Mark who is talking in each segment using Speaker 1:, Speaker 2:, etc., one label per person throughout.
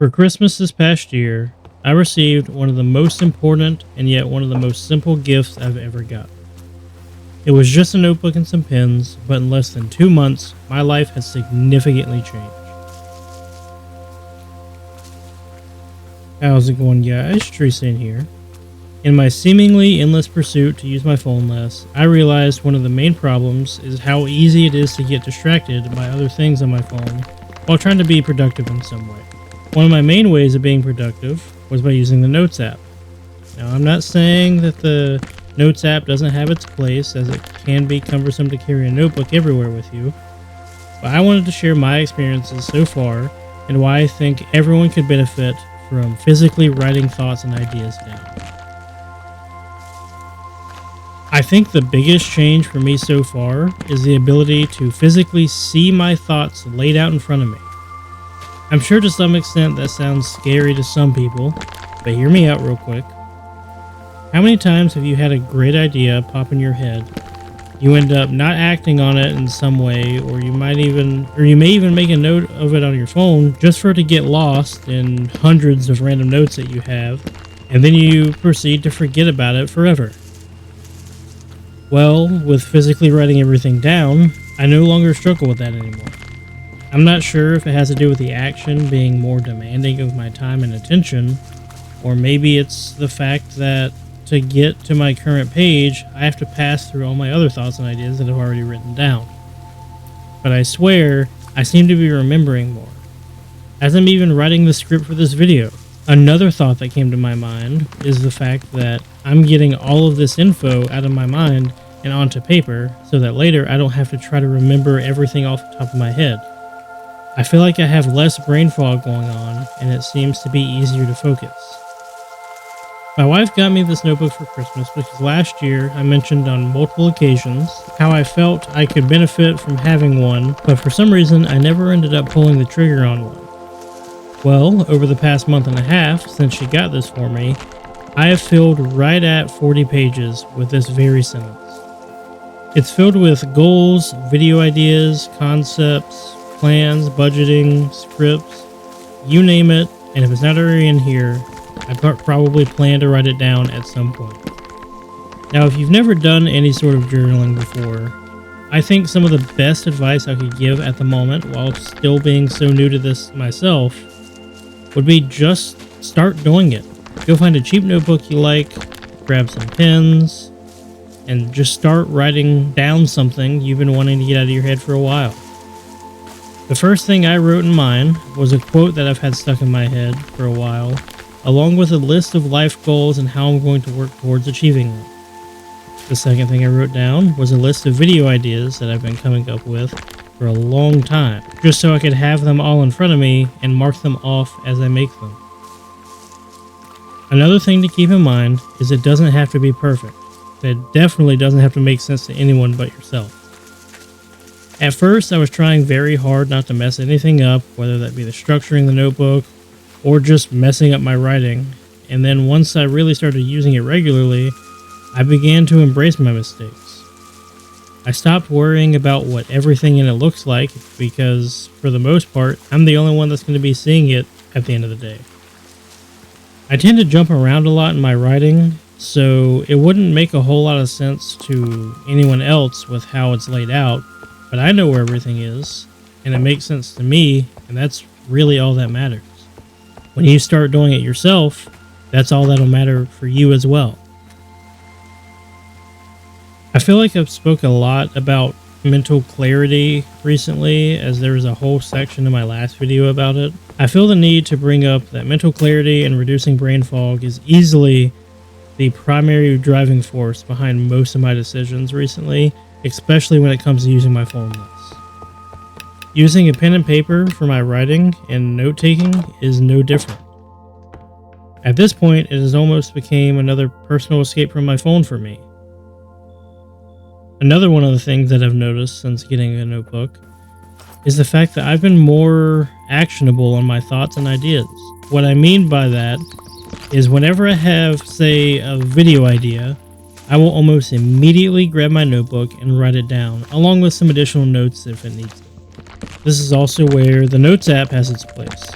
Speaker 1: For Christmas this past year, I received one of the most important and yet one of the most simple gifts I've ever got. It was just a notebook and some pens, but in less than 2 months, my life has significantly changed. How's it going, guys? Teresa in here. In my seemingly endless pursuit to use my phone less, I realized one of the main problems is how easy it is to get distracted by other things on my phone while trying to be productive in some way. One of my main ways of being productive was by using the Notes app. Now, I'm not saying that the Notes app doesn't have its place, as it can be cumbersome to carry a notebook everywhere with you, but I wanted to share my experiences so far and why I think everyone could benefit from physically writing thoughts and ideas down. I think the biggest change for me so far is the ability to physically see my thoughts laid out in front of me. I'm sure to some extent that sounds scary to some people, but hear me out real quick. How many times have you had a great idea pop in your head? You end up not acting on it in some way, or you may even make a note of it on your phone just for it to get lost in hundreds of random notes that you have, and then you proceed to forget about it forever. Well, with physically writing everything down, I no longer struggle with that anymore. I'm not sure if it has to do with the action being more demanding of my time and attention, or maybe it's the fact that to get to my current page, I have to pass through all my other thoughts and ideas that I've already written down. But I swear, I seem to be remembering more. As I'm even writing the script for this video, another thought that came to my mind is the fact that I'm getting all of this info out of my mind and onto paper so that later I don't have to try to remember everything off the top of my head. I feel like I have less brain fog going on, and it seems to be easier to focus. My wife got me this notebook for Christmas because last year I mentioned on multiple occasions how I felt I could benefit from having one, but for some reason I never ended up pulling the trigger on one. Well, over the past month and a half since she got this for me, I have filled right at 40 pages with this very sentence. It's filled with goals, video ideas, concepts, plans, budgeting, scripts, you name it, and if it's not already in here, I probably plan to write it down at some point. Now, if you've never done any sort of journaling before, I think some of the best advice I could give at the moment, while still being so new to this myself, would be just start doing it. Go find a cheap notebook you like, grab some pens, and just start writing down something you've been wanting to get out of your head for a while. The first thing I wrote in mine was a quote that I've had stuck in my head for a while, along with a list of life goals and how I'm going to work towards achieving them. The second thing I wrote down was a list of video ideas that I've been coming up with for a long time, just so I could have them all in front of me and mark them off as I make them. Another thing to keep in mind is it doesn't have to be perfect. It definitely doesn't have to make sense to anyone but yourself. At first, I was trying very hard not to mess anything up, whether that be the structuring the notebook or just messing up my writing, and then once I really started using it regularly, I began to embrace my mistakes. I stopped worrying about what everything in it looks like because, for the most part, I'm the only one that's going to be seeing it at the end of the day. I tend to jump around a lot in my writing, so it wouldn't make a whole lot of sense to anyone else with how it's laid out, but I know where everything is, and it makes sense to me, and that's really all that matters. When you start doing it yourself, that's all that'll matter for you as well. I feel like I've spoke a lot about mental clarity recently, as there was a whole section in my last video about it. I feel the need to bring up that mental clarity and reducing brain fog is easily the primary driving force behind most of my decisions recently, especially when it comes to using my phone less. Using a pen and paper for my writing and note-taking is no different. At this point, it has almost become another personal escape from my phone for me. Another one of the things that I've noticed since getting a notebook is the fact that I've been more actionable on my thoughts and ideas. What I mean by that is whenever I have, say, a video idea, I will almost immediately grab my notebook and write it down, along with some additional notes if it needs it. This is also where the Notes app has its place.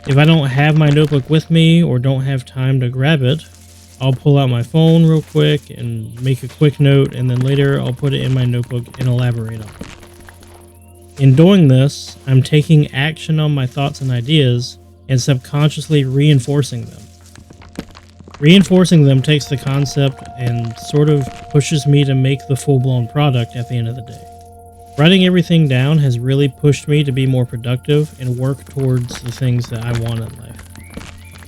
Speaker 1: If I don't have my notebook with me or don't have time to grab it, I'll pull out my phone real quick and make a quick note, and then later I'll put it in my notebook and elaborate on it. In doing this, I'm taking action on my thoughts and ideas and subconsciously reinforcing them. Reinforcing them takes the concept and sort of pushes me to make the full-blown product at the end of the day. Writing everything down has really pushed me to be more productive and work towards the things that I want in life.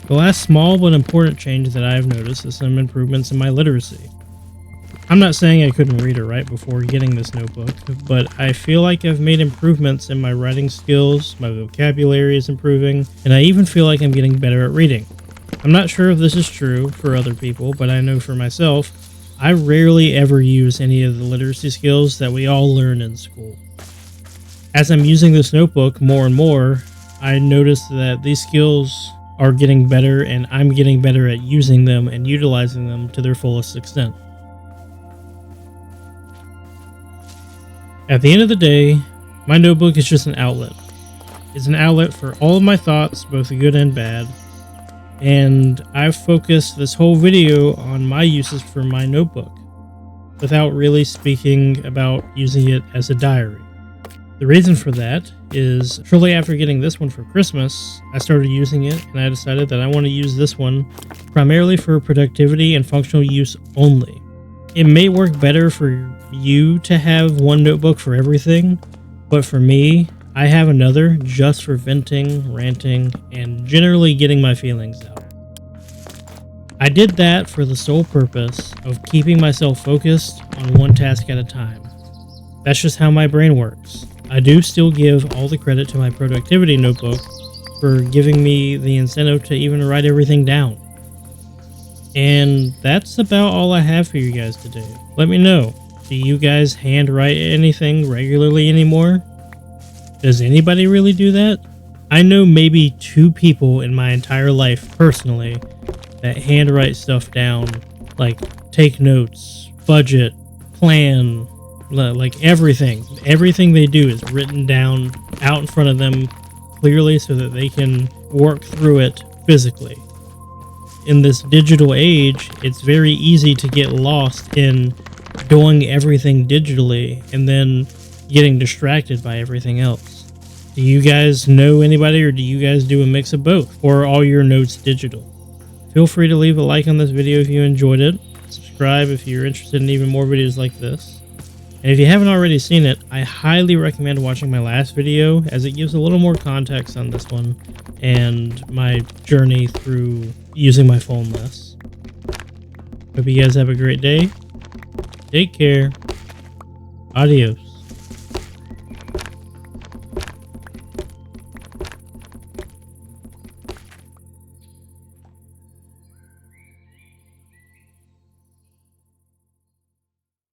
Speaker 1: The last small but important change that I have noticed is some improvements in my literacy. I'm not saying I couldn't read or write before getting this notebook, but I feel like I've made improvements in my writing skills, my vocabulary is improving, and I even feel like I'm getting better at reading. I'm not sure if this is true for other people, but I know for myself, I rarely ever use any of the literacy skills that we all learn in school. As I'm using this notebook more and more, I notice that these skills are getting better and I'm getting better at using them and utilizing them to their fullest extent. At the end of the day, my notebook is just an outlet. It's an outlet for all of my thoughts, both good and bad, and I've focused this whole video on my uses for my notebook, without really speaking about using it as a diary. The reason for that is shortly after getting this one for Christmas, I started using it and I decided that I want to use this one primarily for productivity and functional use only. It may work better for you to have one notebook for everything, but for me, I have another just for venting, ranting, and generally getting my feelings out. I did that for the sole purpose of keeping myself focused on one task at a time. That's just how my brain works. I do still give all the credit to my productivity notebook for giving me the incentive to even write everything down. And that's about all I have for you guys today. Let me know, do you guys handwrite anything regularly anymore? Does anybody really do that? I know maybe 2 people in my entire life personally that handwrite stuff down, like take notes, budget, plan, like everything. Everything they do is written down out in front of them clearly so that they can work through it physically. In this digital age, it's very easy to get lost in doing everything digitally and then getting distracted by everything else. Do you guys know anybody, or do you guys do a mix of both? Or are all your notes digital? Feel free to leave a like on this video if you enjoyed it. Subscribe if you're interested in even more videos like this. And if you haven't already seen it, I highly recommend watching my last video, as it gives a little more context on this one and my journey through using my phone less. Hope you guys have a great day. Take care. Adios.